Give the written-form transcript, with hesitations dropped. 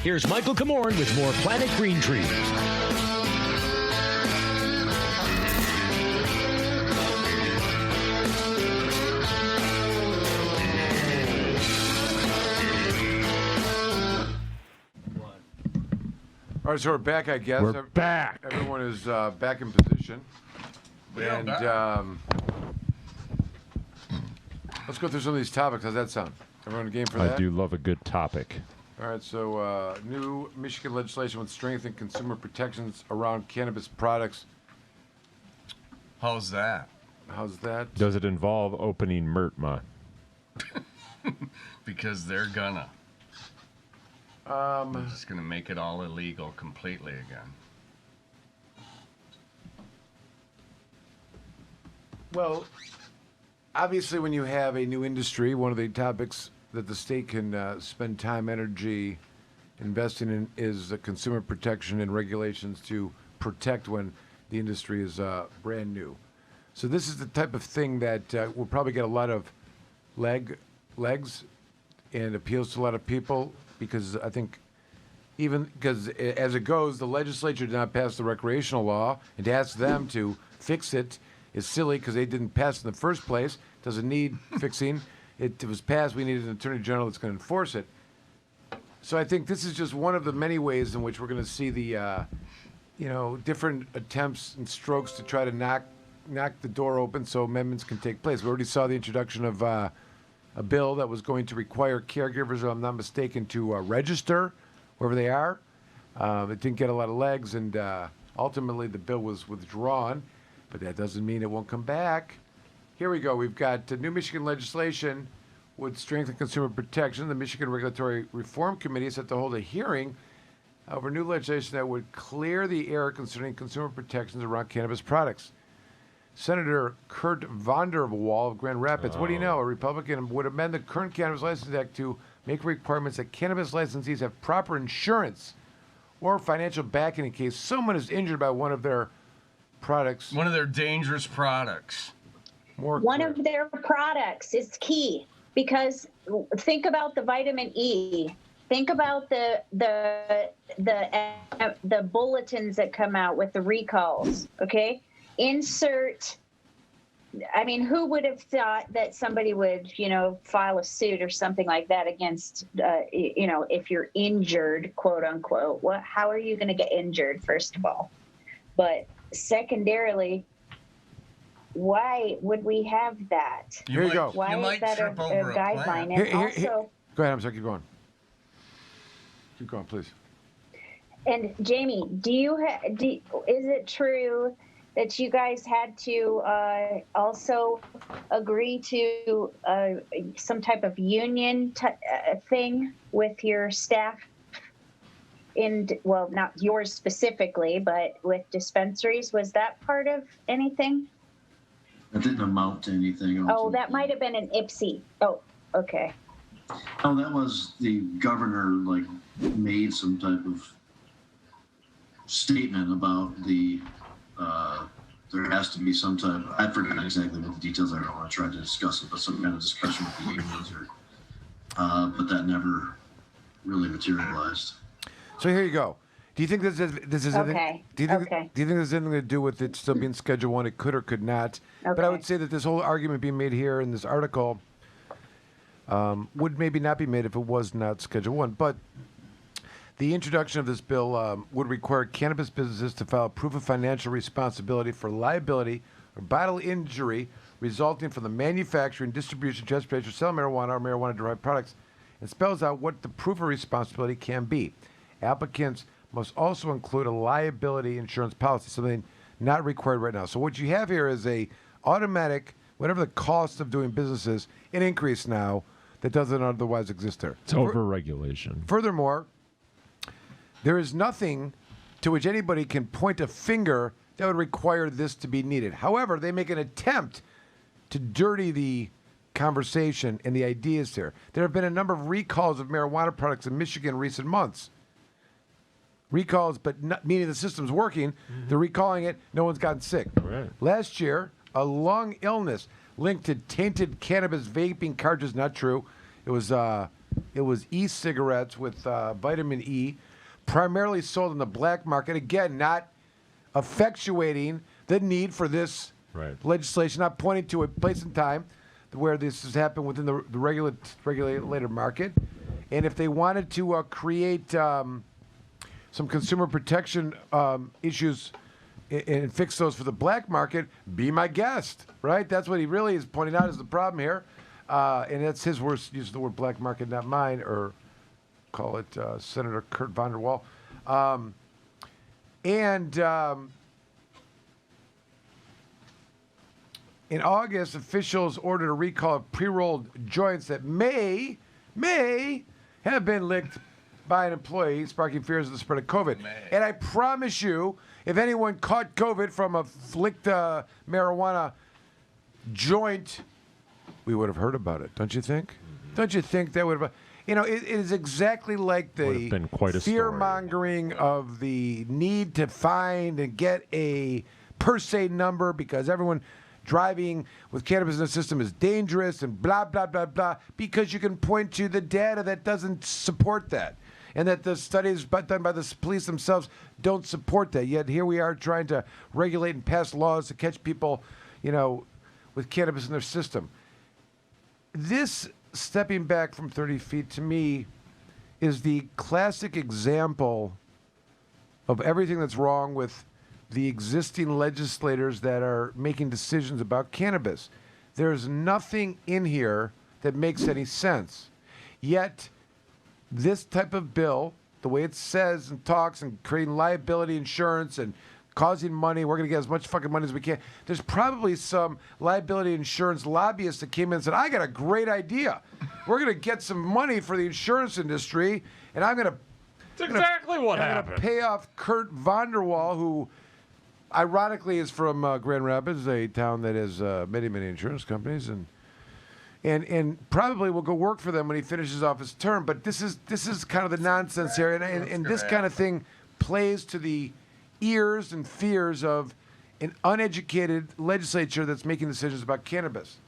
Here's Michael Komorn with more Planet Green Tree. All right, so we're back, I guess. We're back. Everyone is back in position. And let's go through some of these topics. How's that sound? Everyone game for that? I do love a good topic. All right, so new Michigan legislation would strengthen consumer protections around cannabis products. How's that? How's that? Does it involve opening Mertma? Because they're gonna. They're just gonna make it all illegal completely again. Well, obviously, when you have a new industry, one of the topics that the state can spend time, energy investing in is the consumer protection and regulations to protect when the industry is brand new. So this is the type of thing that will probably get a lot of legs and appeals to a lot of people, because I think because as it goes, the legislature did not pass the recreational law, and to ask them to fix it is silly because they didn't pass it in the first place. It doesn't need fixing. It was passed. We needed an attorney general that's going to enforce it. So I think this is just one of the many ways in which we're going to see the, different attempts and strokes to try to knock the door open so amendments can take place. We already saw the introduction of a bill that was going to require caregivers, if I'm not mistaken, to register wherever they are. It didn't get a lot of legs, and ultimately the bill was withdrawn, but that doesn't mean it won't come back. Here we go. We've got new Michigan legislation would strengthen consumer protection. The Michigan Regulatory Reform Committee is set to hold a hearing over new legislation that would clear the air concerning consumer protections around cannabis products. Senator Kurt Vonderwall of Grand Rapids, what do you know? A Republican would amend the current Cannabis License Act to make requirements that cannabis licensees have proper insurance or financial backing in case someone is injured by one of their products. One of their dangerous products. One of their products is key, because think about the vitamin E. Think about the bulletins that come out with the recalls. Okay, insert. I mean, who would have thought that somebody would, file a suit or something like that against, if you're injured, quote unquote? How are you going to get injured, first of all? But secondarily, why would we have that? Here you go. Why is that a guideline? And also, go ahead. I'm sorry. Keep going. Keep going, please. And Jamie, is it true that you guys had to also agree to some type of union thing with your staff? Well, not yours specifically, but with dispensaries. Was that part of anything? That didn't amount to anything. Oh, that might have been an IPSI. Oh, okay. Oh, that was the governor, made some type of statement about there has to be some type, I forget exactly what the details are. I don't want to try to discuss it, but some kind of discussion with the unions, but that never really materialized. So here you go. Do you think this is okay? Do you think this has anything to do with it still being Schedule 1? It could or could not. Okay. But I would say that this whole argument being made here in this article would maybe not be made if it was not Schedule 1. But the introduction of this bill would require cannabis businesses to file proof of financial responsibility for liability or bodily injury resulting from the manufacturing, distribution, transportation, or sale of marijuana or marijuana-derived products, and spells out what the proof of responsibility can be. Applicants must also include a liability insurance policy, something not required right now. So what you have here is a automatic, whatever the cost of doing business is, an increase now that doesn't otherwise exist there. It's over-regulation. Furthermore, there is nothing to which anybody can point a finger that would require this to be needed. However, they make an attempt to dirty the conversation and the ideas here. There have been a number of recalls of marijuana products in Michigan in recent months. Recalls, but not meaning the system's working. Mm-hmm. They're recalling it. No one's gotten sick. Right. Last year, a lung illness linked to tainted cannabis vaping cartridges. Not true. It was It was e-cigarettes with vitamin E, primarily sold in the black market. Again, not effectuating the need for this legislation, not pointing to a place and time where this has happened within the regulated market. And if they wanted to create some consumer protection issues and fix those for the black market, be my guest, right? That's what he really is pointing out is the problem here. And that's his words, use the word black market, not mine, or call it Senator Kurt von der Wall. In August, officials ordered a recall of pre-rolled joints that may have been licked by an employee, sparking fears of the spread of COVID. And I promise you, if anyone caught COVID from a licked marijuana joint, we would have heard about it, don't you think? Don't you think that would have... You know, it is exactly like the fear-mongering of the need to find and get a per se number because everyone driving with cannabis in the system is dangerous and blah, blah, blah, blah, because you can point to the data that doesn't support that and that the studies done by the police themselves don't support that. Yet here we are trying to regulate and pass laws to catch people, you know, with cannabis in their system. This stepping back from 30 feet to me is the classic example of everything that's wrong with the existing legislators that are making decisions about cannabis. There's nothing in here that makes any sense. Yet, this type of bill, the way it says and talks and creating liability insurance and causing money, we're going to get as much fucking money as we can. There's probably some liability insurance lobbyists that came in and said, I got a great idea. We're going to get some money for the insurance industry, and I'm going to... That's exactly what happened. I'm going to pay off Kurt von der Wall, who... ironically, is from Grand Rapids, a town that has many insurance companies, and probably will go work for them when he finishes off his term. But this is kind of the nonsense here, and this kind of thing plays to the ears and fears of an uneducated legislature that's making decisions about cannabis.